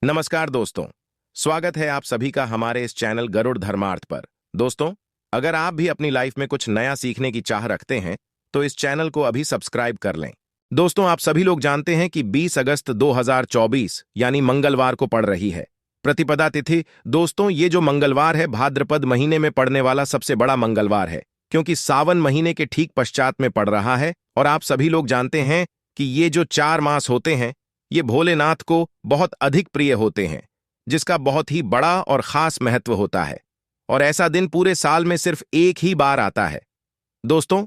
नमस्कार दोस्तों। स्वागत है आप सभी का हमारे इस चैनल गरुड़ धर्मार्थ पर। दोस्तों, अगर आप भी अपनी लाइफ में कुछ नया सीखने की चाह रखते हैं तो इस चैनल को अभी सब्सक्राइब कर लें। दोस्तों, आप सभी लोग जानते हैं कि 20 अगस्त 2024 यानी मंगलवार को पड़ रही है प्रतिपदा तिथि। दोस्तों, ये जो मंगलवार है भाद्रपद महीने में पड़ने वाला सबसे बड़ा मंगलवार है, क्योंकि सावन महीने के ठीक पश्चात में पड़ रहा है। और आप सभी लोग जानते हैं कि ये जो 4 मास होते हैं ये भोलेनाथ को बहुत अधिक प्रिय होते हैं, जिसका बहुत ही बड़ा और खास महत्व होता है। और ऐसा दिन पूरे साल में सिर्फ एक ही बार आता है। दोस्तों,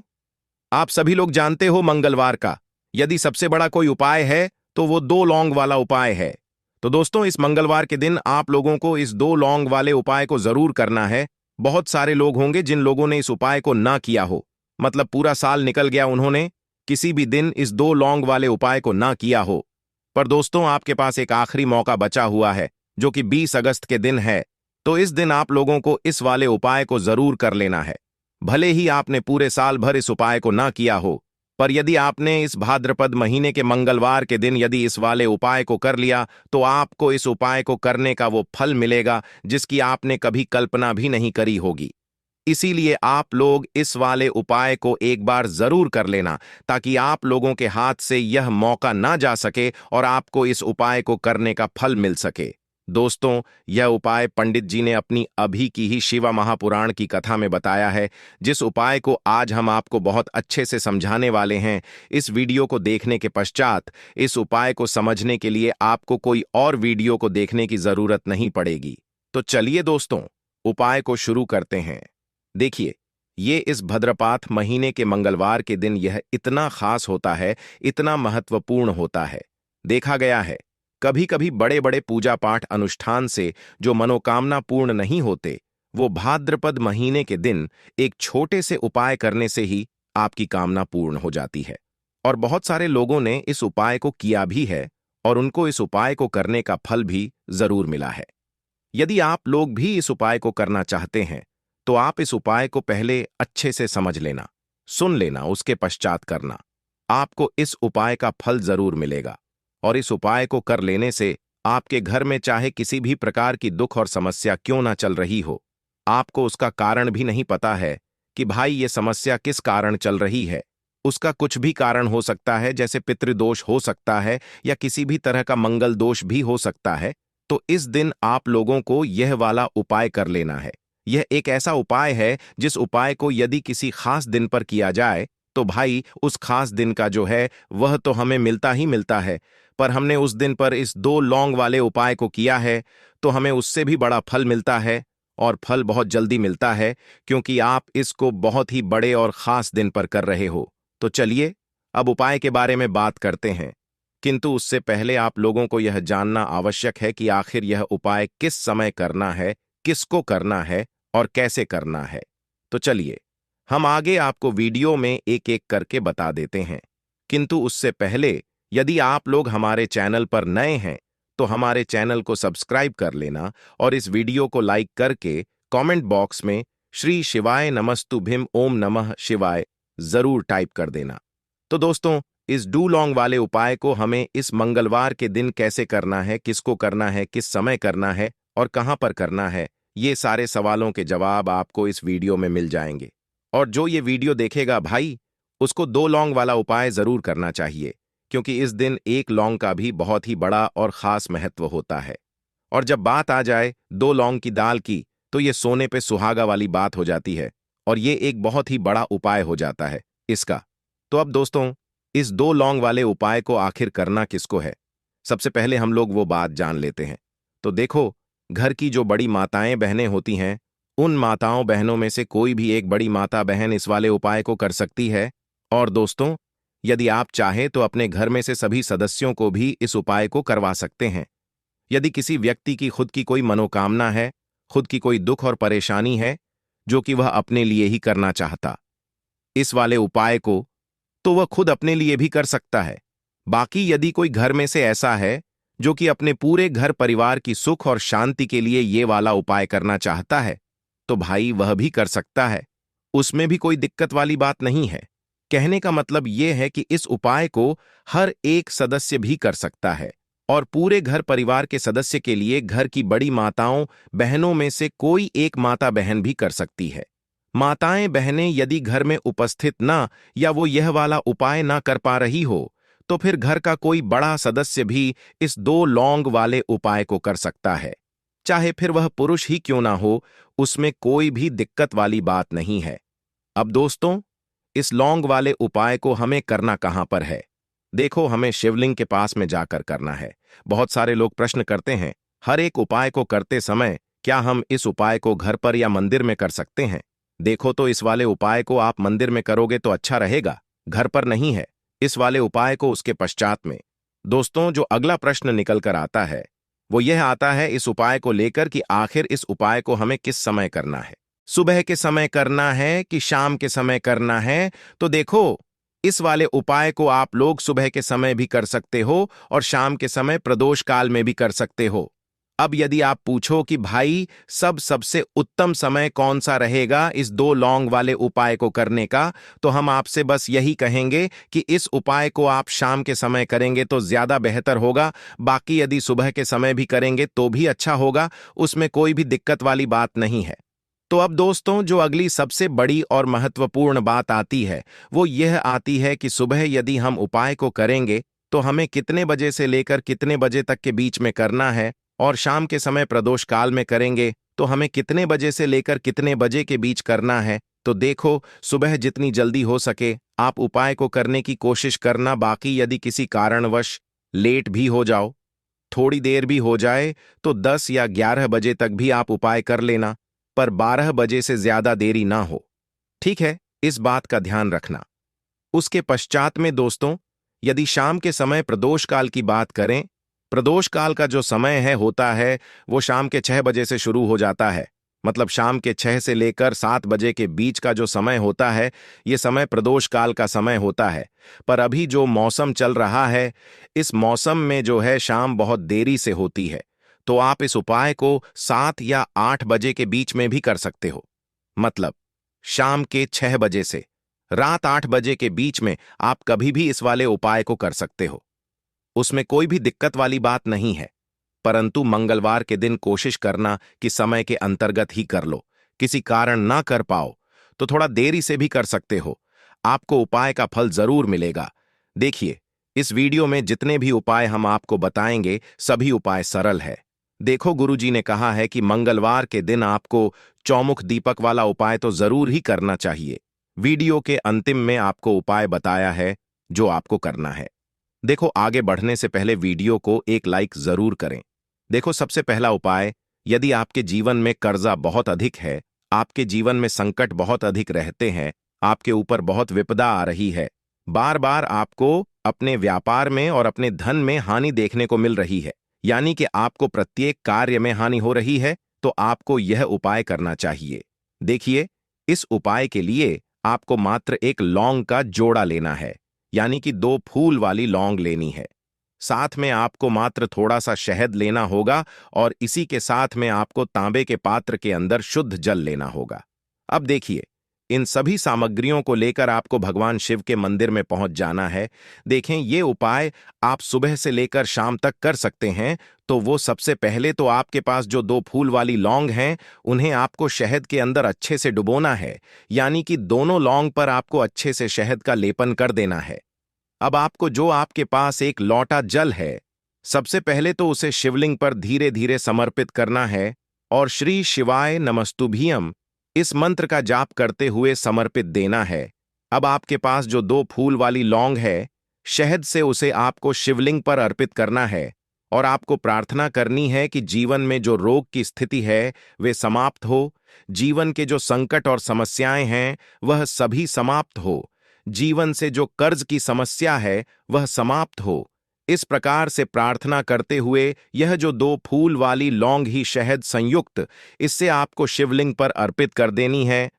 आप सभी लोग जानते हो मंगलवार का यदि सबसे बड़ा कोई उपाय है तो वो 2 लौंग वाला उपाय है। तो दोस्तों, इस मंगलवार के दिन आप लोगों को इस 2 लौंग वाले उपाय को जरूर करना है। बहुत सारे लोग होंगे जिन लोगों ने इस उपाय को ना किया हो, मतलब पूरा साल निकल गया, उन्होंने किसी भी दिन इस 2 लौंग वाले उपाय को ना किया हो। पर दोस्तों, आपके पास एक आखिरी मौका बचा हुआ है जो कि 20 अगस्त के दिन है। तो इस दिन आप लोगों को इस वाले उपाय को जरूर कर लेना है। भले ही आपने पूरे साल भर इस उपाय को ना किया हो, पर यदि आपने इस भाद्रपद महीने के मंगलवार के दिन यदि इस वाले उपाय को कर लिया तो आपको इस उपाय को करने का वो फल मिलेगा जिसकी आपने कभी कल्पना भी नहीं करी होगी। इसीलिए आप लोग इस वाले उपाय को एक बार जरूर कर लेना, ताकि आप लोगों के हाथ से यह मौका ना जा सके और आपको इस उपाय को करने का फल मिल सके। दोस्तों, यह उपाय पंडित जी ने अपनी अभी की ही शिवा महापुराण की कथा में बताया है, जिस उपाय को आज हम आपको बहुत अच्छे से समझाने वाले हैं। इस वीडियो को देखने के पश्चात इस उपाय को समझने के लिए आपको कोई और वीडियो को देखने की जरूरत नहीं पड़ेगी। तो चलिए दोस्तों, उपाय को शुरू करते हैं। देखिए, ये इस भद्रपात महीने के मंगलवार के दिन यह इतना खास होता है, इतना महत्वपूर्ण होता है। देखा गया है कभी कभी बड़े बड़े पूजा पाठ अनुष्ठान से जो मनोकामना पूर्ण नहीं होते, वो भाद्रपद महीने के दिन एक छोटे से उपाय करने से ही आपकी कामना पूर्ण हो जाती है। और बहुत सारे लोगों ने इस उपाय को किया भी है और उनको इस उपाय को करने का फल भी जरूर मिला है। यदि आप लोग भी इस उपाय को करना चाहते हैं तो आप इस उपाय को पहले अच्छे से समझ लेना, सुन लेना, उसके पश्चात करना। आपको इस उपाय का फल जरूर मिलेगा। और इस उपाय को कर लेने से आपके घर में चाहे किसी भी प्रकार की दुख और समस्या क्यों ना चल रही हो, आपको उसका कारण भी नहीं पता है कि भाई ये समस्या किस कारण चल रही है। उसका कुछ भी कारण हो सकता है, जैसे पितृदोष हो सकता है या किसी भी तरह का मंगल दोष भी हो सकता है। तो इस दिन आप लोगों को यह वाला उपाय कर लेना है। यह एक ऐसा उपाय है जिस उपाय को यदि किसी खास दिन पर किया जाए तो भाई उस खास दिन का जो है वह तो हमें मिलता ही मिलता है, पर हमने उस दिन पर इस 2 लौंग वाले उपाय को किया है तो हमें उससे भी बड़ा फल मिलता है। और फल बहुत जल्दी मिलता है क्योंकि आप इसको बहुत ही बड़े और खास दिन पर कर रहे हो। तो चलिए अब उपाय के बारे में बात करते हैं, किंतु उससे पहले आप लोगों को यह जानना आवश्यक है कि आखिर यह उपाय किस समय करना है, किसको करना है और कैसे करना है। तो चलिए हम आगे आपको वीडियो में एक एक करके बता देते हैं। किंतु उससे पहले यदि आप लोग हमारे चैनल पर नए हैं तो हमारे चैनल को सब्सक्राइब कर लेना और इस वीडियो को लाइक करके कमेंट बॉक्स में श्री शिवाय नमस्तुभ्यं ओम नमः शिवाय जरूर टाइप कर देना। तो दोस्तों, इस 2 लौंग वाले उपाय को हमें इस मंगलवार के दिन कैसे करना है, किसको करना है, किस समय करना है और कहां पर करना है, ये सारे सवालों के जवाब आपको इस वीडियो में मिल जाएंगे। और जो ये वीडियो देखेगा भाई, उसको 2 लौंग वाला उपाय जरूर करना चाहिए, क्योंकि इस दिन 1 लौंग का भी बहुत ही बड़ा और खास महत्व होता है। और जब बात आ जाए 2 लौंग की दाल की, तो ये सोने पे सुहागा वाली बात हो जाती है और ये एक बहुत ही बड़ा उपाय हो जाता है इसका। तो अब दोस्तों, इस 2 लौंग वाले उपाय को आखिर करना किसको है, सबसे पहले हम लोग वो बात जान लेते हैं। तो देखो, घर की जो बड़ी माताएं बहनें होती हैं, उन माताओं बहनों में से कोई भी एक बड़ी माता बहन इस वाले उपाय को कर सकती है। और दोस्तों, यदि आप चाहें तो अपने घर में से सभी सदस्यों को भी इस उपाय को करवा सकते हैं। यदि किसी व्यक्ति की खुद की कोई मनोकामना है, खुद की कोई दुख और परेशानी है जो कि वह अपने लिए ही करना चाहता इस वाले उपाय को, तो वह खुद अपने लिए भी कर सकता है। बाकी यदि कोई घर में से ऐसा है जो कि अपने पूरे घर परिवार की सुख और शांति के लिए ये वाला उपाय करना चाहता है, तो भाई वह भी कर सकता है। उसमें भी कोई दिक्कत वाली बात नहीं है। कहने का मतलब यह है कि इस उपाय को हर एक सदस्य भी कर सकता है और पूरे घर परिवार के सदस्य के लिए घर की बड़ी माताओं बहनों में से कोई एक माता बहन भी कर सकती है। माताएं बहनें यदि घर में उपस्थित ना या वो यह वाला उपाय ना कर पा रही हो तो फिर घर का कोई बड़ा सदस्य भी इस 2 लौंग वाले उपाय को कर सकता है। चाहे फिर वह पुरुष ही क्यों ना हो, उसमें कोई भी दिक्कत वाली बात नहीं है। अब दोस्तों, इस लौंग वाले उपाय को हमें करना कहां पर है? देखो, हमें शिवलिंग के पास में जाकर करना है। बहुत सारे लोग प्रश्न करते हैं, हर एक उपाय को करते समय क्या हम इस उपाय को घर पर या मंदिर में कर सकते हैं? देखो, तो इस वाले उपाय को आप मंदिर में करोगे तो अच्छा रहेगा, घर पर नहीं है। इस वाले उपाय को उसके पश्चात में। दोस्तों, जो अगला प्रश्न निकल कर आता है वो यह आता है इस उपाय को लेकर कि आखिर इस उपाय को हमें किस समय करना है? सुबह के समय करना है कि शाम के समय करना है? तो देखो, इस वाले उपाय को आप लोग सुबह के समय भी कर सकते हो और शाम के समय प्रदोष काल में भी कर सकते हो। अब यदि आप पूछो कि भाई सबसे उत्तम समय कौन सा रहेगा इस 2 लौंग वाले उपाय को करने का, तो हम आपसे बस यही कहेंगे कि इस उपाय को आप शाम के समय करेंगे तो ज्यादा बेहतर होगा। बाकी यदि सुबह के समय भी करेंगे तो भी अच्छा होगा, उसमें कोई भी दिक्कत वाली बात नहीं है। तो अब दोस्तों, जो अगली सबसे बड़ी और महत्वपूर्ण बात आती है वो यह आती है कि सुबह यदि हम उपाय को करेंगे तो हमें कितने बजे से लेकर कितने बजे तक के बीच में करना है, और शाम के समय प्रदोष काल में करेंगे तो हमें कितने बजे से लेकर कितने बजे के बीच करना है। तो देखो, सुबह जितनी जल्दी हो सके आप उपाय को करने की कोशिश करना। बाकी यदि किसी कारणवश लेट भी हो जाओ, थोड़ी देर भी हो जाए, तो 10 या 11 बजे तक भी आप उपाय कर लेना, पर 12 बजे से ज्यादा देरी ना हो। ठीक है, इस बात का ध्यान रखना। उसके पश्चात में दोस्तों, यदि शाम के समय प्रदोष काल की बात करें, प्रदोष काल का जो समय है होता है वो शाम के 6 बजे से शुरू हो जाता है। मतलब शाम के 6 से लेकर 7 बजे के बीच का जो समय होता है ये समय प्रदोष काल का समय होता है। पर अभी जो मौसम चल रहा है, इस मौसम में जो है शाम बहुत देरी से होती है, तो आप इस उपाय को 7 या 8 बजे के बीच में भी कर सकते हो। मतलब शाम के 6 बजे से रात 8 बजे के बीच में आप कभी भी इस वाले उपाय को कर सकते हो, उसमें कोई भी दिक्कत वाली बात नहीं है। परंतु मंगलवार के दिन कोशिश करना कि समय के अंतर्गत ही कर लो। किसी कारण ना कर पाओ तो थोड़ा देरी से भी कर सकते हो, आपको उपाय का फल जरूर मिलेगा। देखिए, इस वीडियो में जितने भी उपाय हम आपको बताएंगे सभी उपाय सरल है। देखो, गुरुजी ने कहा है कि मंगलवार के दिन आपको चौमुख दीपक वाला उपाय तो जरूर ही करना चाहिए। वीडियो के अंतिम में आपको उपाय बताया है जो आपको करना है। देखो, आगे बढ़ने से पहले वीडियो को एक लाइक जरूर करें। देखो, सबसे पहला उपाय, यदि आपके जीवन में कर्जा बहुत अधिक है, आपके जीवन में संकट बहुत अधिक रहते हैं, आपके ऊपर बहुत विपदा आ रही है, बार बार आपको अपने व्यापार में और अपने धन में हानि देखने को मिल रही है, यानी कि आपको प्रत्येक कार्य में हानि हो रही है, तो आपको यह उपाय करना चाहिए। देखिए, इस उपाय के लिए आपको मात्र एक लौंग का जोड़ा लेना है, यानी कि 2 फूल वाली लौंग लेनी है। साथ में आपको मात्र थोड़ा सा शहद लेना होगा और इसी के साथ में आपको तांबे के पात्र के अंदर शुद्ध जल लेना होगा। अब देखिए, इन सभी सामग्रियों को लेकर आपको भगवान शिव के मंदिर में पहुंच जाना है। देखें, ये उपाय आप सुबह से लेकर शाम तक कर सकते हैं। तो वो सबसे पहले तो आपके पास जो 2 फूल वाली लौंग हैं उन्हें आपको शहद के अंदर अच्छे से डुबोना है, यानी कि दोनों लौंग पर आपको अच्छे से शहद का लेपन कर देना है। अब आपको जो आपके पास एक लौटा जल है, सबसे पहले तो उसे शिवलिंग पर धीरे धीरे समर्पित करना है और श्री शिवाय नमस्तुभ्यम इस मंत्र का जाप करते हुए समर्पित देना है। अब आपके पास जो 2 फूल वाली लौंग है, शहद से उसे आपको शिवलिंग पर अर्पित करना है और आपको प्रार्थना करनी है कि जीवन में जो रोग की स्थिति है वे समाप्त हो, जीवन के जो संकट और समस्याएं हैं वह सभी समाप्त हो, जीवन से जो कर्ज की समस्या है वह समाप्त हो। इस प्रकार से प्रार्थना करते हुए यह जो 2 फूल वाली लौंग ही शहद संयुक्त, इससे आपको शिवलिंग पर अर्पित कर देनी है।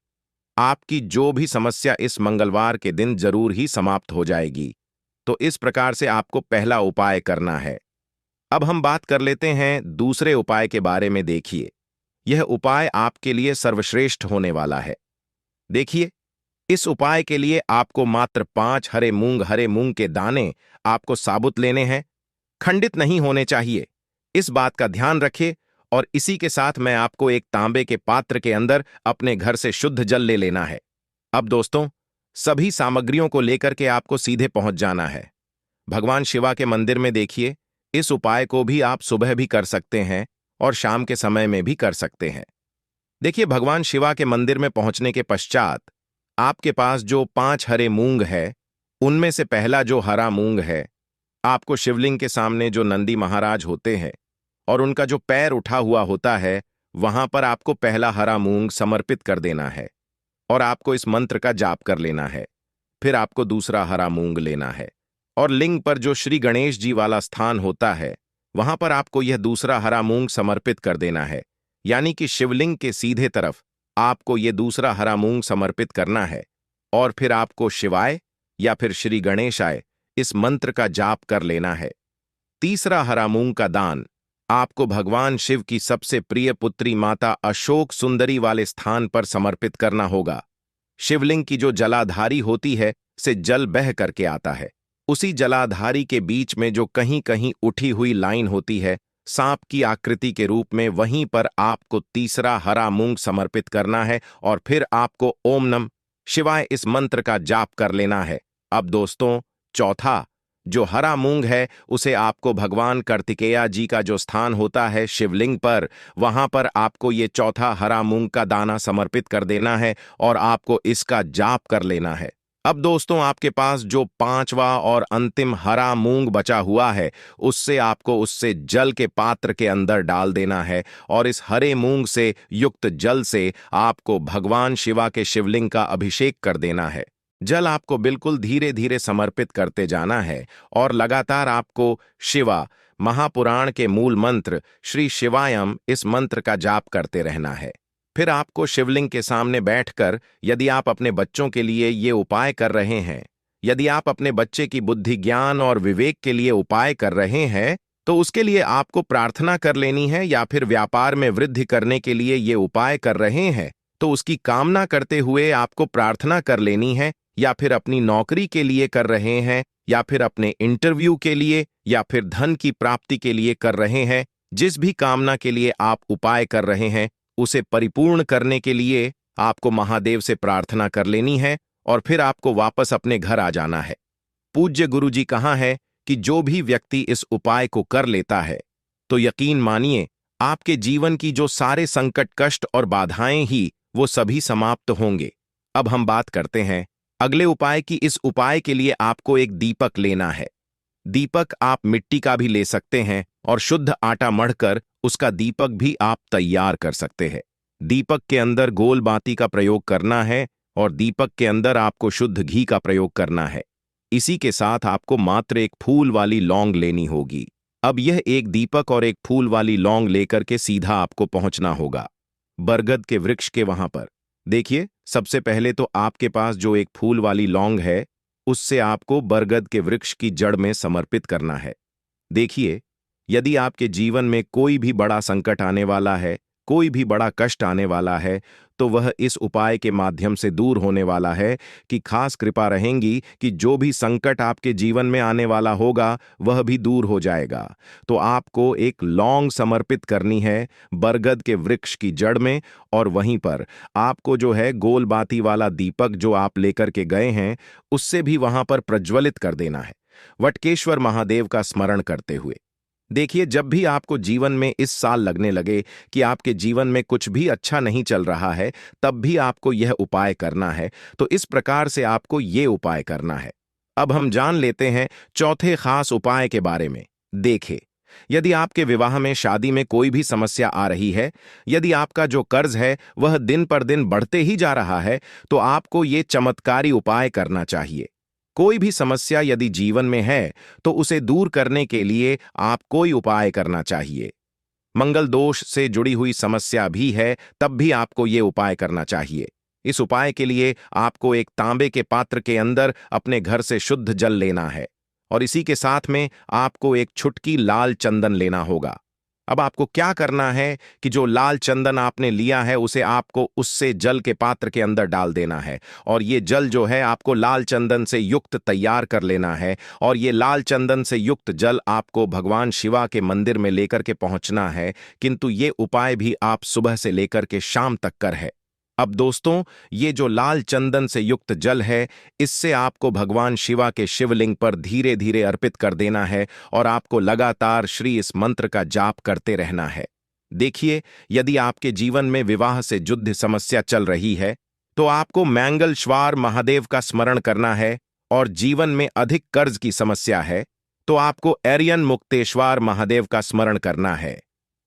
आपकी जो भी समस्या इस मंगलवार के दिन जरूर ही समाप्त हो जाएगी। तो इस प्रकार से आपको पहला उपाय करना है। अब हम बात कर लेते हैं दूसरे उपाय के बारे में। देखिए, यह उपाय आपके लिए सर्वश्रेष्ठ होने वाला है। देखिए, इस उपाय के लिए आपको मात्र 5 हरे मूंग के दाने आपको साबुत लेने हैं। खंडित नहीं होने चाहिए। इस बात का ध्यान रखिए। और इसी के साथ मैं आपको एक तांबे के पात्र के अंदर अपने घर से शुद्ध जल ले लेना है। अब दोस्तों, सभी सामग्रियों को लेकर के आपको सीधे पहुंच जाना है भगवान शिवा के मंदिर में। देखिए, इस उपाय को भी आप सुबह भी कर सकते हैं और शाम के समय में भी कर सकते हैं। देखिए, भगवान शिवा के मंदिर में पहुंचने के पश्चात आपके पास जो 5 हरे मूंग है, उनमें से पहला जो हरा मूंग है, आपको शिवलिंग के सामने जो नंदी महाराज होते हैं और उनका जो पैर उठा हुआ होता है, वहां पर आपको पहला हरा मूंग समर्पित कर देना है और आपको इस मंत्र का जाप कर लेना है। फिर आपको दूसरा हरा मूंग लेना है और लिंग पर जो श्री गणेश जी वाला स्थान होता है, वहां पर आपको यह दूसरा हरा मूंग समर्पित कर देना है। यानी कि शिवलिंग के सीधे तरफ आपको यह दूसरा हरा मूंग समर्पित करना है और फिर आपको शिवाय या फिर श्री गणेशाय इस मंत्र का जाप कर लेना है। तीसरा हरा मूंग का दान आपको भगवान शिव की सबसे प्रिय पुत्री माता अशोक सुंदरी वाले स्थान पर समर्पित करना होगा। शिवलिंग की जो जलाधारी होती है, से जल बह करके आता है। उसी जलाधारी के बीच में जो कहीं कहीं उठी हुई लाइन होती है, सांप की आकृति के रूप में, वहीं पर आपको तीसरा हरा मूंग समर्पित करना है और फिर आपको ओम नमः शिवाय इस मंत्र का जाप कर लेना है। अब दोस्तों, चौथा जो हरा मूंग है, उसे आपको भगवान कार्तिकेय जी का जो स्थान होता है शिवलिंग पर, वहां पर आपको ये चौथा हरा मूंग का दाना समर्पित कर देना है और आपको इसका जाप कर लेना है। अब दोस्तों, आपके पास जो 5वां और अंतिम हरा मूंग बचा हुआ है, उससे जल के पात्र के अंदर डाल देना है और इस हरे मूंग से युक्त जल से आपको भगवान शिवा के शिवलिंग का अभिषेक कर देना है। जल आपको बिल्कुल धीरे धीरे समर्पित करते जाना है और लगातार आपको शिवा महापुराण के मूल मंत्र श्री शिवायम इस मंत्र का जाप करते रहना है। फिर आपको शिवलिंग के सामने बैठकर, यदि आप अपने बच्चों के लिए ये उपाय कर रहे हैं, यदि आप अपने बच्चे की बुद्धि ज्ञान और विवेक के लिए उपाय कर रहे हैं, तो उसके लिए आपको प्रार्थना कर लेनी है। या फिर व्यापार में वृद्धि करने के लिए ये उपाय कर रहे हैं, तो उसकी कामना करते हुए आपको प्रार्थना कर लेनी है। या फिर अपनी नौकरी के लिए कर रहे हैं, या फिर अपने इंटरव्यू के लिए, या फिर धन की प्राप्ति के लिए कर रहे हैं, जिस भी कामना के लिए आप उपाय कर रहे हैं, उसे परिपूर्ण करने के लिए आपको महादेव से प्रार्थना कर लेनी है और फिर आपको वापस अपने घर आ जाना है। पूज्य गुरुजी कहा है कि जो भी व्यक्ति इस उपाय को कर लेता है, तो यकीन मानिए आपके जीवन की जो सारे संकट, कष्ट और बाधाएं ही वो सभी समाप्त होंगे। अब हम बात करते हैं अगले उपाय की। इस उपाय के लिए आपको एक दीपक लेना है। दीपक आप मिट्टी का भी ले सकते हैं और शुद्ध आटा मढ़कर उसका दीपक भी आप तैयार कर सकते हैं। दीपक के अंदर गोल बाती का प्रयोग करना है और दीपक के अंदर आपको शुद्ध घी का प्रयोग करना है। इसी के साथ आपको मात्र एक फूल वाली लौंग लेनी होगी। अब यह एक दीपक और एक फूल वाली लौंग लेकर के सीधा आपको पहुंचना होगा बरगद के वृक्ष के वहां पर। देखिए, सबसे पहले तो आपके पास जो एक फूल वाली लौंग है, उससे आपको बरगद के वृक्ष की जड़ में समर्पित करना है। देखिए, यदि आपके जीवन में कोई भी बड़ा संकट आने वाला है, कोई भी बड़ा कष्ट आने वाला है, तो वह इस उपाय के माध्यम से दूर होने वाला है। कि खास कृपा रहेंगी कि जो भी संकट आपके जीवन में आने वाला होगा, वह भी दूर हो जाएगा। तो आपको एक लौंग समर्पित करनी है बरगद के वृक्ष की जड़ में, और वहीं पर आपको जो है गोल बाती वाला दीपक जो आप लेकर के गए हैं, उससे भी वहां पर प्रज्वलित कर देना है वटकेश्वर महादेव का स्मरण करते हुए। देखिए, जब भी आपको जीवन में इस साल लगने लगे कि आपके जीवन में कुछ भी अच्छा नहीं चल रहा है, तब भी आपको यह उपाय करना है। तो इस प्रकार से आपको ये उपाय करना है। अब हम जान लेते हैं चौथे खास उपाय के बारे में। देखें, यदि आपके विवाह में, शादी में कोई भी समस्या आ रही है, यदि आपका जो कर्ज है वह दिन पर दिन बढ़ते ही जा रहा है, तो आपको ये चमत्कारी उपाय करना चाहिए। कोई भी समस्या यदि जीवन में है, तो उसे दूर करने के लिए आप कोई उपाय करना चाहिए। मंगल दोष से जुड़ी हुई समस्या भी है, तब भी आपको ये उपाय करना चाहिए। इस उपाय के लिए आपको एक तांबे के पात्र के अंदर अपने घर से शुद्ध जल लेना है और इसी के साथ में आपको एक छुटकी लाल चंदन लेना होगा। अब आपको क्या करना है कि जो लाल चंदन आपने लिया है उसे आपको उससे जल के पात्र के अंदर डाल देना है, और ये जल जो है आपको लाल चंदन से युक्त तैयार कर लेना है, और ये लाल चंदन से युक्त जल आपको भगवान शिवा के मंदिर में लेकर के पहुंचना है। किंतु ये उपाय भी आप सुबह से लेकर के शाम तक कर है। अब दोस्तों, ये जो लाल चंदन से युक्त जल है, इससे आपको भगवान शिवा के शिवलिंग पर धीरे धीरे अर्पित कर देना है, और आपको लगातार श्री इस मंत्र का जाप करते रहना है। देखिए, यदि आपके जीवन में विवाह से जुद्ध समस्या चल रही है तो आपको मंगलश्वार महादेव का स्मरण करना है, और जीवन में अधिक कर्ज की समस्या है तो आपको एरियन मुक्तेश्वर महादेव का स्मरण करना है।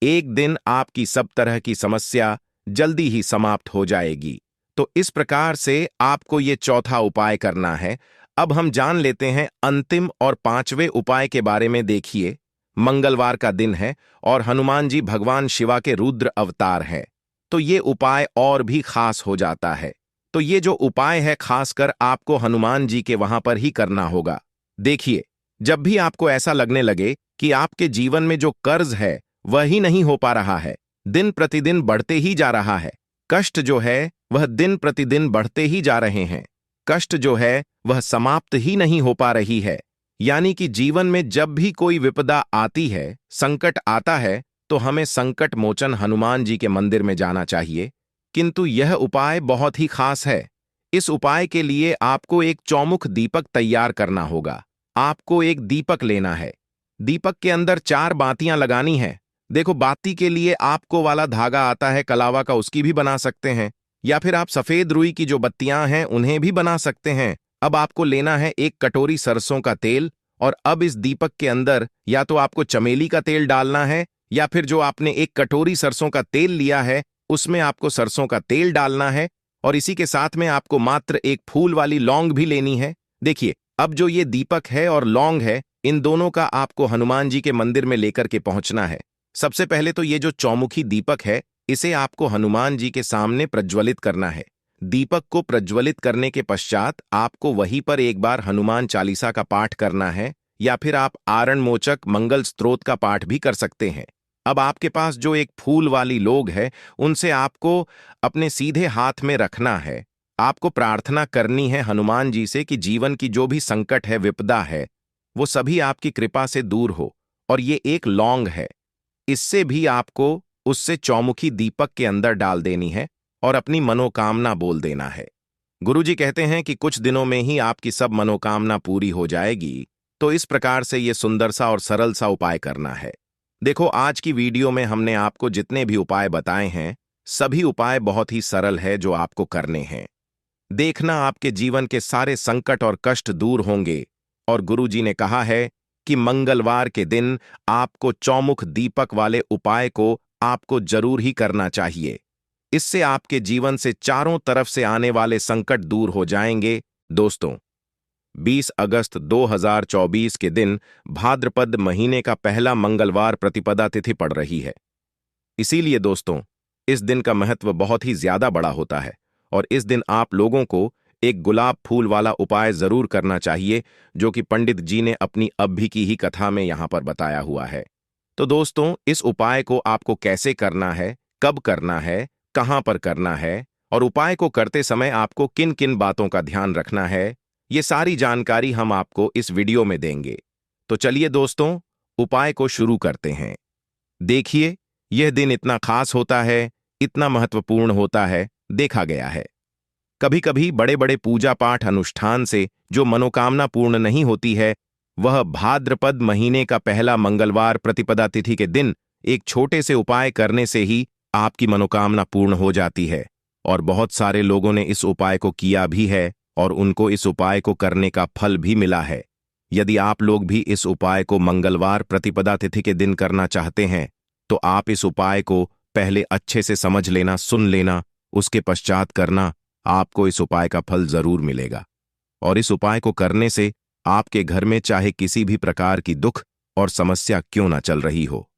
एक दिन आपकी सब तरह की समस्या जल्दी ही समाप्त हो जाएगी। तो इस प्रकार से आपको ये चौथा उपाय करना है। अब हम जान लेते हैं अंतिम और पांचवें उपाय के बारे में। देखिए, मंगलवार का दिन है और हनुमान जी भगवान शिवा के रुद्र अवतार हैं, तो ये उपाय और भी खास हो जाता है। तो ये जो उपाय है खासकर आपको हनुमान जी के वहां पर ही करना होगा। देखिए, जब भी आपको ऐसा लगने लगे कि आपके जीवन में जो कर्ज है वह ही नहीं हो पा रहा है, दिन प्रतिदिन बढ़ते ही जा रहा है, कष्ट जो है वह दिन प्रतिदिन बढ़ते ही जा रहे हैं, कष्ट जो है वह समाप्त ही नहीं हो पा रही है, यानी कि जीवन में जब भी कोई विपदा आती है, संकट आता है, तो हमें संकट मोचन हनुमान जी के मंदिर में जाना चाहिए। किंतु यह उपाय बहुत ही खास है। इस उपाय के लिए आपको एक चौमुख दीपक तैयार करना होगा। आपको एक दीपक लेना है, दीपक के अंदर 4 बातियां लगानी है। देखो, बाती के लिए आपको वाला धागा आता है कलावा का, उसकी भी बना सकते हैं, या फिर आप सफेद रुई की जो बत्तियां हैं उन्हें भी बना सकते हैं। अब आपको लेना है एक कटोरी सरसों का तेल, और अब इस दीपक के अंदर या तो आपको चमेली का तेल डालना है, या फिर जो आपने एक कटोरी सरसों का तेल लिया है उसमें आपको सरसों का तेल डालना है, और इसी के साथ में आपको मात्र एक फूल वाली लौंग भी लेनी है। देखिए, अब जो ये दीपक है और लौंग है, इन दोनों का आपको हनुमान जी के मंदिर में लेकर के पहुंचना है। सबसे पहले तो ये जो चौमुखी दीपक है, इसे आपको हनुमान जी के सामने प्रज्वलित करना है। दीपक को प्रज्वलित करने के पश्चात आपको वहीं पर एक बार हनुमान चालीसा का पाठ करना है, या फिर आप आरणमोचक मंगल स्तोत्र का पाठ भी कर सकते हैं। अब आपके पास जो एक फूल वाली लोग है, उनसे आपको अपने सीधे हाथ में रखना है। आपको प्रार्थना करनी है हनुमान जी से कि जीवन की जो भी संकट है, विपदा है, वो सभी आपकी कृपा से दूर हो। और ये एक लौंग है, इससे भी आपको उससे चौमुखी दीपक के अंदर डाल देनी है और अपनी मनोकामना बोल देना है। गुरुजी कहते हैं कि कुछ दिनों में ही आपकी सब मनोकामना पूरी हो जाएगी। तो इस प्रकार से ये सुंदर सा और सरल सा उपाय करना है। देखो, आज की वीडियो में हमने आपको जितने भी उपाय बताए हैं, सभी उपाय बहुत ही सरल है जो आपको करने हैं। देखना, आपके जीवन के सारे संकट और कष्ट दूर होंगे। और गुरुजी ने कहा है कि मंगलवार के दिन आपको चौमुख दीपक वाले उपाय को आपको जरूर ही करना चाहिए। इससे आपके जीवन से चारों तरफ से आने वाले संकट दूर हो जाएंगे। दोस्तों, 20 अगस्त 2024 के दिन भाद्रपद महीने का पहला मंगलवार प्रतिपदा तिथि पड़ रही है। इसीलिए दोस्तों, इस दिन का महत्व बहुत ही ज्यादा बड़ा होता है, और इस दिन आप लोगों को एक गुलाब फूल वाला उपाय जरूर करना चाहिए, जो कि पंडित जी ने अपनी अभी की ही कथा में यहां पर बताया हुआ है। तो दोस्तों, इस उपाय को आपको कैसे करना है, कब करना है, कहां पर करना है, और उपाय को करते समय आपको किन किन बातों का ध्यान रखना है, ये सारी जानकारी हम आपको इस वीडियो में देंगे। तो चलिए दोस्तों, उपाय को शुरू करते हैं। देखिए, यह दिन इतना खास होता है, इतना महत्वपूर्ण होता है, देखा गया है कभी कभी बड़े बड़े पूजा पाठ अनुष्ठान से जो मनोकामना पूर्ण नहीं होती है, वह भाद्रपद महीने का पहला मंगलवार प्रतिपदा तिथि के दिन एक छोटे से उपाय करने से ही आपकी मनोकामना पूर्ण हो जाती है। और बहुत सारे लोगों ने इस उपाय को किया भी है, और उनको इस उपाय को करने का फल भी मिला है। यदि आप लोग भी इस उपाय को मंगलवार प्रतिपदा तिथि के दिन करना चाहते हैं, तो आप इस उपाय को पहले अच्छे से समझ लेना, सुन लेना, उसके पश्चात करना। आपको इस उपाय का फल जरूर मिलेगा। और इस उपाय को करने से आपके घर में चाहे किसी भी प्रकार की दुख और समस्या क्यों ना चल रही हो,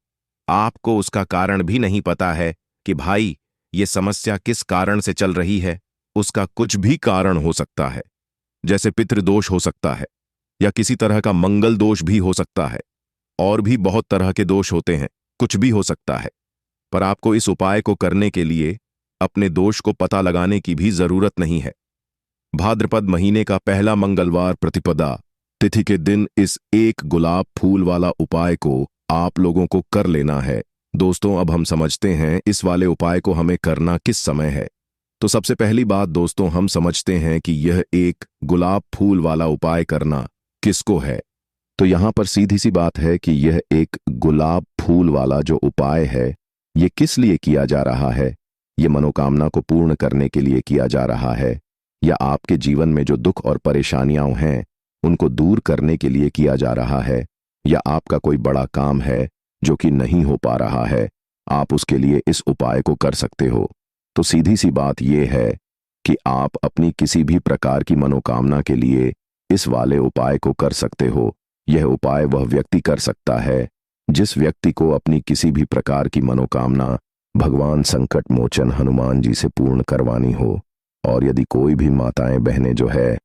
आपको उसका कारण भी नहीं पता है कि भाई ये समस्या किस कारण से चल रही है, उसका कुछ भी कारण हो सकता है। जैसे पितृदोष हो सकता है, या किसी तरह का मंगल दोष भी हो सकता है, और भी बहुत तरह के दोष होते हैं। कुछ भी हो सकता है। पर आपको इस उपाय को करने के लिए अपने दोष को पता लगाने की भी जरूरत नहीं है। भाद्रपद महीने का पहला मंगलवार प्रतिपदा तिथि के दिन इस एक गुलाब फूल वाला उपाय को आप लोगों को कर लेना है। दोस्तों, अब हम समझते हैं इस वाले उपाय को हमें करना किस समय है। तो सबसे पहली बात दोस्तों, हम समझते हैं कि यह एक गुलाब फूल वाला उपाय करना किसको है। तो यहां पर सीधी सी बात है कि यह एक गुलाब फूल वाला जो उपाय है, ये किस लिए किया जा रहा है। ये मनोकामना को पूर्ण करने के लिए किया जा रहा है, या आपके जीवन में जो दुख और परेशानियां हैं उनको दूर करने के लिए किया जा रहा है, या आपका कोई बड़ा काम है जो कि नहीं हो पा रहा है, आप उसके लिए इस उपाय को कर सकते हो। तो सीधी सी बात यह है कि आप अपनी किसी भी प्रकार की मनोकामना के लिए इस वाले उपाय को कर सकते हो। यह उपाय वह व्यक्ति कर सकता है जिस व्यक्ति को अपनी किसी भी प्रकार की मनोकामना भगवान संकट मोचन हनुमान जी से पूर्ण करवानी हो। और यदि कोई भी माताएं बहनें जो है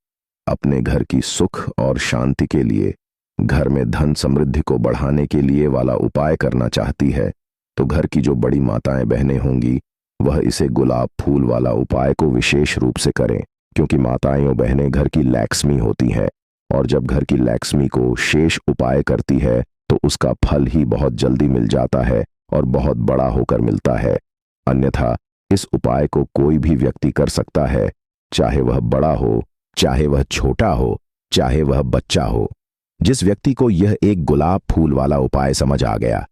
अपने घर की सुख और शांति के लिए, घर में धन समृद्धि को बढ़ाने के लिए वाला उपाय करना चाहती है, तो घर की जो बड़ी माताएं बहनें होंगी वह इसे गुलाब फूल वाला उपाय को विशेष रूप से करें, क्योंकि माताएं और बहनें घर की लक्ष्मी होती हैं, और जब घर की लक्ष्मी को शेष उपाय करती है तो उसका फल ही बहुत जल्दी मिल जाता है और बहुत बड़ा होकर मिलता है। अन्यथा इस उपाय को कोई भी व्यक्ति कर सकता है, चाहे वह बड़ा हो, चाहे वह छोटा हो, चाहे वह बच्चा हो। जिस व्यक्ति को यह एक गुलाब फूल वाला उपाय समझ आ गया,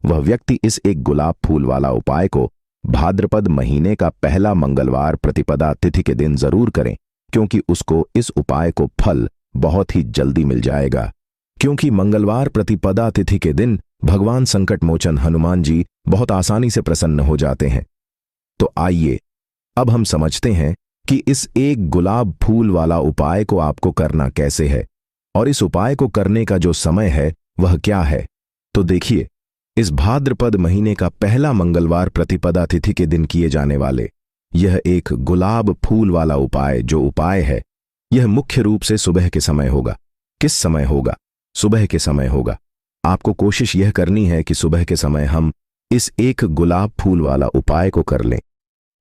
वह व्यक्ति इस एक गुलाब फूल वाला उपाय को भाद्रपद महीने का पहला मंगलवार प्रतिपदा तिथि के दिन जरूर करें, क्योंकि उसको इस उपाय को फल बहुत ही जल्दी मिल जाएगा। क्योंकि मंगलवार प्रतिपदा तिथि के दिन भगवान संकट मोचन हनुमान जी बहुत आसानी से प्रसन्न हो जाते हैं। तो आइए अब हम समझते हैं कि इस एक गुलाब फूल वाला उपाय को आपको करना कैसे है, और इस उपाय को करने का जो समय है वह क्या है। तो देखिए, इस भाद्रपद महीने का पहला मंगलवार प्रतिपदा तिथि के दिन किए जाने वाले यह एक गुलाब फूल वाला उपाय जो उपाय है, यह मुख्य रूप से सुबह के समय होगा। किस समय होगा? सुबह के समय होगा। आपको कोशिश यह करनी है कि सुबह के समय हम इस एक गुलाब फूल वाला उपाय को कर लें।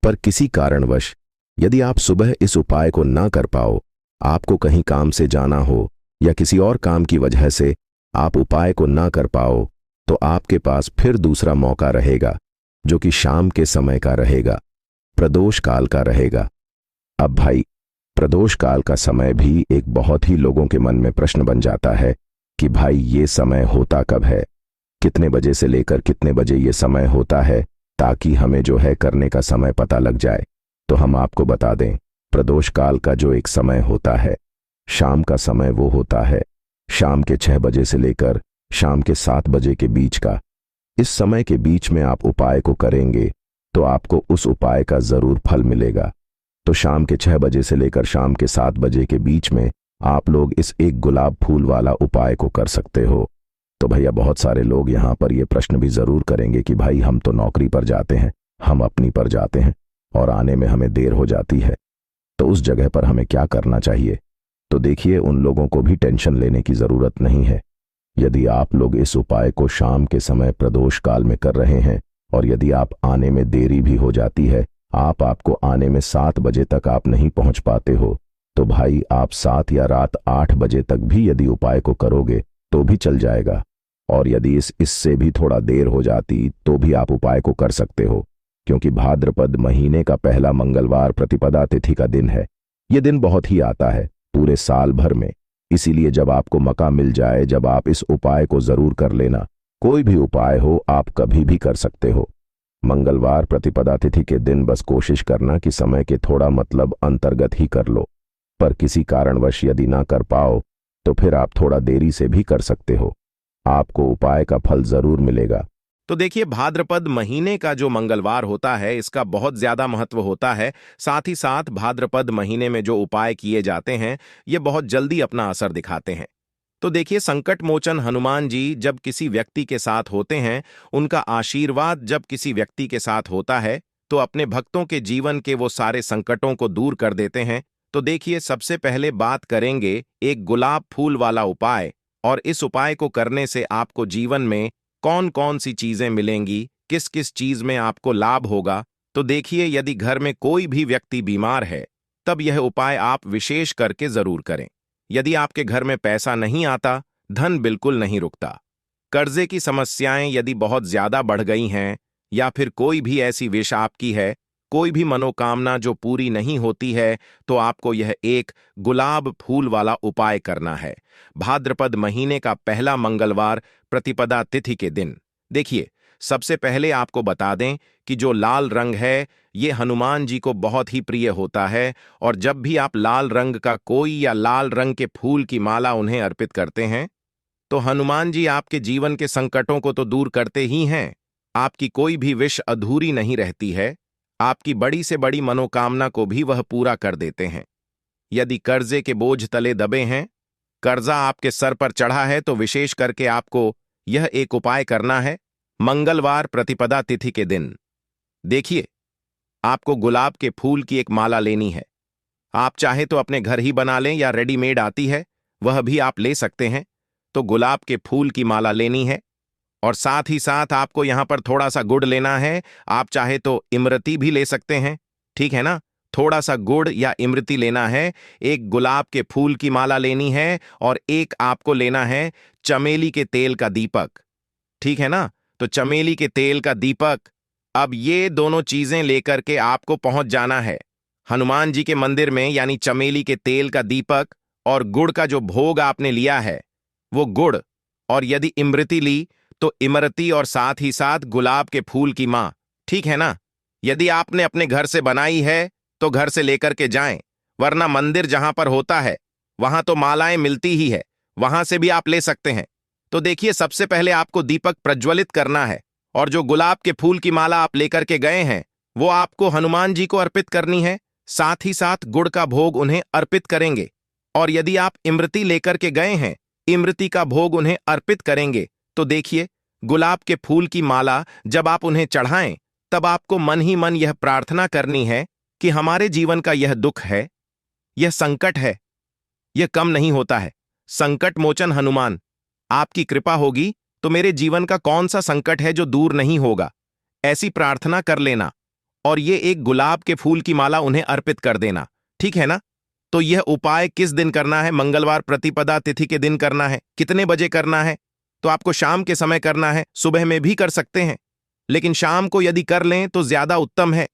पर किसी कारणवश यदि आप सुबह इस उपाय को ना कर पाओ, आपको कहीं काम से जाना हो या किसी और काम की वजह से आप उपाय को ना कर पाओ, तो आपके पास फिर दूसरा मौका रहेगा, जो कि शाम के समय का रहेगा, प्रदोष काल का रहेगा। अब भाई, प्रदोष काल का समय भी एक बहुत ही लोगों के मन में प्रश्न बन जाता है कि भाई ये समय होता कब है, कितने बजे से लेकर कितने बजे ये समय होता है, ताकि हमें जो है करने का समय पता लग जाए। तो हम आपको बता दें, प्रदोष काल का जो एक समय होता है, शाम का समय वो होता है शाम के 6 बजे से लेकर शाम के 7 बजे के बीच का। इस समय के बीच में आप उपाय को करेंगे तो आपको उस उपाय का जरूर फल मिलेगा। तो शाम के 6 बजे से लेकर शाम के 7 बजे के बीच में आप लोग इस एक गुलाब फूल वाला उपाय को कर सकते हो। तो भैया, बहुत सारे लोग यहाँ पर ये प्रश्न भी जरूर करेंगे कि भाई हम तो नौकरी पर जाते हैं, हम अपनी पर जाते हैं और आने में हमें देर हो जाती है, तो उस जगह पर हमें क्या करना चाहिए। तो देखिए, उन लोगों को भी टेंशन लेने की जरूरत नहीं है। यदि आप लोग इस उपाय को शाम के समय प्रदोष काल में कर रहे हैं और यदि आप आने में देरी भी हो जाती है, आपको आने में 7 बजे तक आप नहीं पहुंच पाते हो, तो भाई आप 7 या रात 8 बजे तक भी यदि उपाय को करोगे तो भी चल जाएगा। और यदि इससे भी थोड़ा देर हो जाती तो भी आप उपाय को कर सकते हो, क्योंकि भाद्रपद महीने का पहला मंगलवार प्रतिपदा तिथि का दिन है। यह दिन बहुत ही आता है पूरे साल भर में, इसीलिए जब आपको मौका मिल जाए, जब आप इस उपाय को जरूर कर लेना। कोई भी उपाय हो, आप कभी भी कर सकते हो। मंगलवार प्रतिपदा तिथि के दिन बस कोशिश करना कि समय के थोड़ा मतलब अंतर्गत ही कर लो। पर किसी कारणवश यदि ना कर पाओ तो फिर आप थोड़ा देरी से भी कर सकते हो, आपको उपाय का फल जरूर मिलेगा। तो देखिए, भाद्रपद महीने का जो मंगलवार होता है इसका बहुत ज्यादा महत्व होता है। साथ ही साथ भाद्रपद महीने में जो उपाय किए जाते हैं ये बहुत जल्दी अपना असर दिखाते हैं। तो देखिए, संकट मोचन हनुमान जी जब किसी व्यक्ति के साथ होते हैं, उनका आशीर्वाद जब किसी व्यक्ति के साथ होता है तो अपने भक्तों के जीवन के वो सारे संकटों को दूर कर देते हैं। तो देखिए, सबसे पहले बात करेंगे एक गुलाब फूल वाला उपाय, और इस उपाय को करने से आपको जीवन में कौन कौन सी चीजें मिलेंगी, किस किस चीज में आपको लाभ होगा। तो देखिए, यदि घर में कोई भी व्यक्ति बीमार है तब यह उपाय आप विशेष करके जरूर करें। यदि आपके घर में पैसा नहीं आता, धन बिल्कुल नहीं रुकता, कर्जे की समस्याएं यदि बहुत ज्यादा बढ़ गई हैं, या फिर कोई भी ऐसी विश आपकी है, कोई भी मनोकामना जो पूरी नहीं होती है, तो आपको यह एक गुलाब फूल वाला उपाय करना है। भाद्रपद महीने का पहला मंगलवार, प्रतिपदा तिथि के दिन। देखिए, सबसे पहले आपको बता दें कि जो लाल रंग है ये हनुमान जी को बहुत ही प्रिय होता है, और जब भी आप लाल रंग का कोई या लाल रंग के फूल की माला उन्हें अर्पित करते हैं तो हनुमान जी आपके जीवन के संकटों को तो दूर करते ही हैं, आपकी कोई भी विश अधूरी नहीं रहती है, आपकी बड़ी से बड़ी मनोकामना को भी वह पूरा कर देते हैं। यदि कर्जे के बोझ तले दबे हैं, कर्जा आपके सर पर चढ़ा है, तो विशेष करके आपको यह एक उपाय करना है मंगलवार प्रतिपदा तिथि के दिन। देखिए, आपको गुलाब के फूल की एक माला लेनी है। आप चाहे तो अपने घर ही बना लें या रेडीमेड आती है वह भी आप ले सकते हैं। तो गुलाब के फूल की माला लेनी है, और साथ ही साथ आपको यहां पर थोड़ा सा गुड़ लेना है। आप चाहे तो इमरती भी ले सकते हैं, ठीक है ना। थोड़ा सा गुड़ या इमरती लेना है, एक गुलाब के फूल की माला लेनी है, और एक आपको लेना है चमेली के तेल का दीपक, ठीक है ना। तो चमेली के तेल का दीपक, अब ये दोनों चीजें लेकर के आपको पहुंच जाना है हनुमान जी के मंदिर में, यानी चमेली के तेल का दीपक और गुड़ का जो भोग आपने लिया है वो गुड़, और यदि इमरती ली तो इमरती, और साथ ही साथ गुलाब के फूल की मां, ठीक है ना। यदि आपने अपने घर से बनाई है तो घर से लेकर के जाएं, वरना मंदिर जहां पर होता है वहां तो मालाएं मिलती ही है, वहां से भी आप ले सकते हैं। तो देखिए, सबसे पहले आपको दीपक प्रज्वलित करना है, और जो गुलाब के फूल की माला आप लेकर के गए हैं वो आपको हनुमान जी को अर्पित करनी है। साथ ही साथ गुड़ का भोग उन्हें अर्पित करेंगे, और यदि आप इमरती लेकर के गए हैं, इमरती का भोग उन्हें अर्पित करेंगे। तो देखिए, गुलाब के फूल की माला जब आप उन्हें चढ़ाएं तब आपको मन ही मन यह प्रार्थना करनी है कि हमारे जीवन का यह दुख है, यह संकट है, यह कम नहीं होता है। संकट मोचन हनुमान, आपकी कृपा होगी तो मेरे जीवन का कौन सा संकट है जो दूर नहीं होगा, ऐसी प्रार्थना कर लेना, और ये एक गुलाब के फूल की माला उन्हें अर्पित कर देना, ठीक है ना। तो यह उपाय किस दिन करना है? मंगलवार प्रतिपदा तिथि के दिन करना है। कितने बजे करना है? तो आपको शाम के समय करना है, सुबह में भी कर सकते हैं, लेकिन शाम को यदि कर लें तो ज्यादा उत्तम है।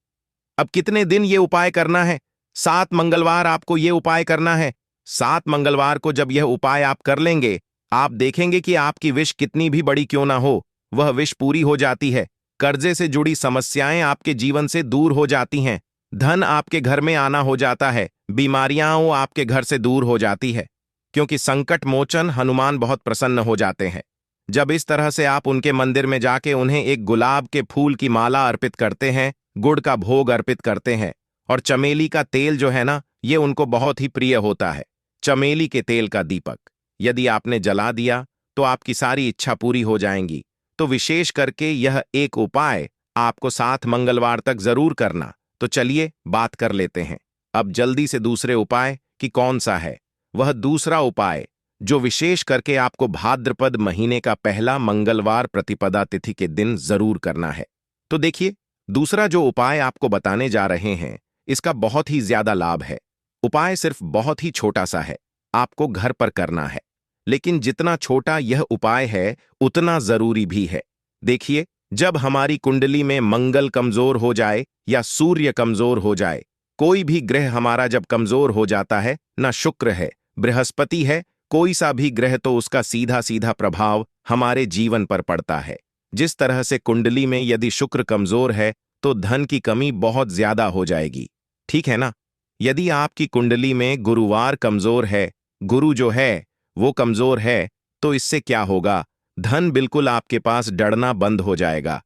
अब कितने दिन ये उपाय करना है? 7 मंगलवार आपको ये उपाय करना है। 7 मंगलवार को जब यह उपाय आप कर लेंगे, आप देखेंगे कि आपकी विश कितनी भी बड़ी क्यों ना हो, वह विश पूरी हो जाती है। कर्जे से जुड़ी समस्याएं आपके जीवन से दूर हो जाती हैं, धन आपके घर में आना हो जाता है, बीमारियां आपके घर से दूर हो जाती है, क्योंकि संकट मोचन हनुमान बहुत प्रसन्न हो जाते हैं। जब इस तरह से आप उनके मंदिर में जाके उन्हें एक गुलाब के फूल की माला अर्पित करते हैं, गुड़ का भोग अर्पित करते हैं, और चमेली का तेल जो है ना, ये उनको बहुत ही प्रिय होता है। चमेली के तेल का दीपक यदि आपने जला दिया तो आपकी सारी इच्छा पूरी हो जाएंगी। तो विशेष करके यह एक उपाय आपको 7 मंगलवार तक जरूर करना। तो चलिए बात कर लेते हैं अब जल्दी से दूसरे उपाय कि कौन सा है। वह दूसरा उपाय जो विशेष करके आपको भाद्रपद महीने का पहला मंगलवार प्रतिपदा तिथि के दिन जरूर करना है। तो देखिए, दूसरा जो उपाय आपको बताने जा रहे हैं, इसका बहुत ही ज्यादा लाभ है। उपाय सिर्फ बहुत ही छोटा सा है, आपको घर पर करना है, लेकिन जितना छोटा यह उपाय है उतना जरूरी भी है। देखिए, जब हमारी कुंडली में मंगल कमजोर हो जाए या सूर्य कमजोर हो जाए, कोई भी ग्रह हमारा जब कमजोर हो जाता है, ना शुक्र है, बृहस्पति है, कोई सा भी ग्रह, तो उसका सीधा सीधा प्रभाव हमारे जीवन पर पड़ता है। जिस तरह से कुंडली में यदि शुक्र कमजोर है तो धन की कमी बहुत ज्यादा हो जाएगी, ठीक है ना। यदि आपकी कुंडली में गुरुवार कमजोर है, गुरु जो है वो कमजोर है, तो इससे क्या होगा? धन बिल्कुल आपके पास डरना बंद हो जाएगा।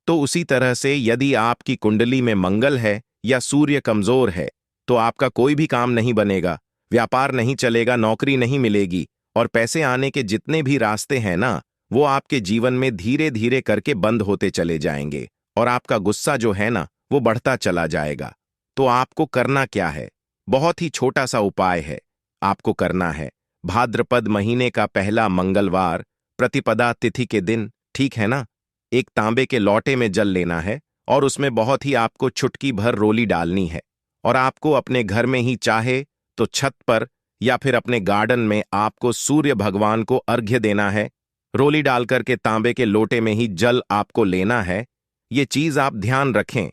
तो उसी तरह से यदि आपकी कुंडली में मंगल है या सूर्य कमजोर है, तो आपका कोई भी काम नहीं बनेगा, व्यापार नहीं चलेगा, नौकरी नहीं मिलेगी, और पैसे आने के जितने भी रास्ते हैं ना, वो आपके जीवन में धीरे धीरे करके बंद होते चले जाएंगे, और आपका गुस्सा जो है ना, वो बढ़ता चला जाएगा। तो आपको करना क्या है? बहुत ही छोटा सा उपाय है। आपको करना है भाद्रपद महीने का पहला मंगलवार प्रतिपदा तिथि के दिन, ठीक है ना? एक तांबे के लोटे में जल लेना है और उसमें बहुत ही आपको चुटकी भर रोली डालनी है। और आपको अपने घर में ही चाहे तो छत पर या फिर अपने गार्डन में आपको सूर्य भगवान को अर्घ्य देना है। रोली डाल करके तांबे के लोटे में ही जल आपको लेना है। ये चीज आप ध्यान रखें